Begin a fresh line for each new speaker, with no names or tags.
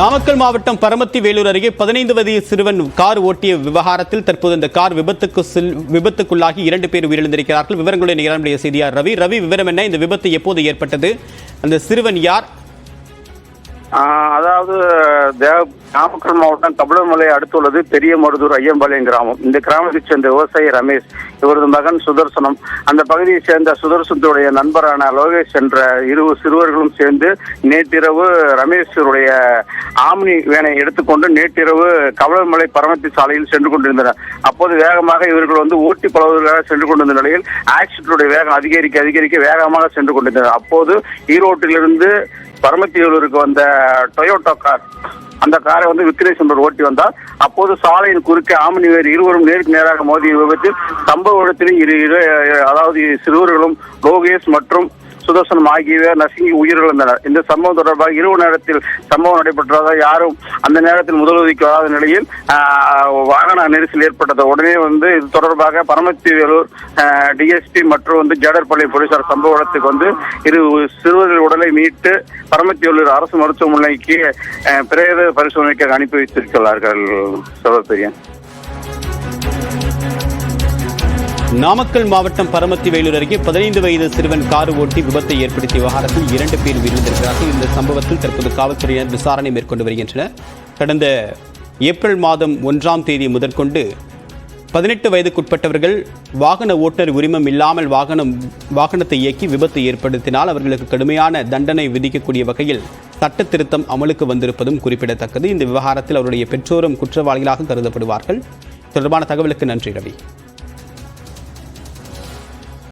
நாமக்கல் மாவட்டம் பரமத்தி வேலூர் அருகே 15 வயது சிறுவன் கார் ஓட்டிய விவகாரத்தில் தற்போது இந்த கார் விபத்துக்குள்ளாகி 2 பேர் உயிரிழந்திருக்கிறார்கள். விவரங்களுடைய நிகழ்ச்சிய செய்தியார் ரவி. விவரம் என்ன? இந்த விபத்து எப்போது ஏற்பட்டது? அந்த சிறுவன் யார்?
அதாவது நாமக்கல் மாவட்டம் கபிலமலை அடுத்துள்ளது பெரிய மருதூர் ஐயம்பாளையம் கிராமம். இந்த கிராமத்தைச் சேர்ந்த விவசாயி ரமேஷ், இவரது மகன் சுதர்சனம், அந்த பகுதியைச் சேர்ந்த சுதர்சனத்துடைய நண்பரான லோகேஷ் என்ற 2 சிறுவர்களும் சேர்ந்து நேற்றிரவு ரமேஷுடைய ஆம்னி வேனை எடுத்துக்கொண்டு நேற்றிரவு கபிலமலை பரமத்தி சாலையில் சென்று கொண்டிருந்தனர். அப்போது வேகமாக இவர்கள் ஓட்டி பழகுவதற்காக சென்று கொண்டிருந்த நிலையில் ஆக்சிடென்ட்டுடைய வேகம் அதிகரிக்க வேகமாக சென்று கொண்டிருந்தனர். அப்போது ஈரோட்டிலிருந்து பரமத்தி வேலூருக்கு வந்த டொயோட்டோ கார், அந்த காரை விக்னேஷ் என்பவர் ஓட்டி வந்தார். அப்போது சாலையின் குறுக்கே ஆம்னி வேறு இருவரும் நேருக்கு நேராக மோதிய விபத்தில் சம்பவ இடத்திலே அதாவது சிறுவர்களும் லோகேஷ் மற்றும் சுதர்சனம் ஆகியோர் நசுங்கி உயிரிழந்தனர். இந்த சம்பவம் தொடர்பாக இரவு நேரத்தில் சம்பவம் நடைபெற்றதாக யாரும் அந்த நேரத்தில் முதலுதவிக்கு வராத நிலையில் வாகன நெரிசல் ஏற்பட்டது. உடனே இது தொடர்பாக பரமத்தி வேலூர் டிஎஸ்பி மற்றும் ஜேடர்பாளையம் போலீசார் சம்பவ இடத்துக்கு 2 சிறுவர்கள் உடலை மீட்டு பரமத்தி வேலூர் அரசு மருத்துவமனைக்கு பிரேத பரிசோதனைக்கு அனுப்பி வைத்திருக்கிறார்கள். சிவபெரியன்.
நாமக்கல் மாவட்டம் பரமத்தி வேலூர் அருகே 15 வயது சிறுவன் கார் ஓட்டி விபத்தை ஏற்படுத்திய விவகாரத்தில் 2 பேர் உயிரிழந்திருக்கிறார்கள். இந்த சம்பவத்தில் தற்போது காவல்துறையினர் விசாரணை மேற்கொண்டு வருகின்றனர். கடந்த ஏப்ரல் மாதம் 1ஆம் தேதி முதற்கொண்டு 18 வயதுக்குட்பட்டவர்கள் வாகன ஓட்டுநர் உரிமம் இல்லாமல் வாகனத்தை இயக்கி விபத்தை ஏற்படுத்தினால் அவர்களுக்கு கடுமையான தண்டனை விதிக்கக்கூடிய வகையில் சட்ட திருத்தம் அமலுக்கு வந்திருப்பதும் குறிப்பிடத்தக்கது. இந்த விவகாரத்தில் அவருடைய பெற்றோரும் குற்றவாளிகளாக கருதப்படுவார்கள். தொடர்பான தகவலுக்கு நன்றி ரவி.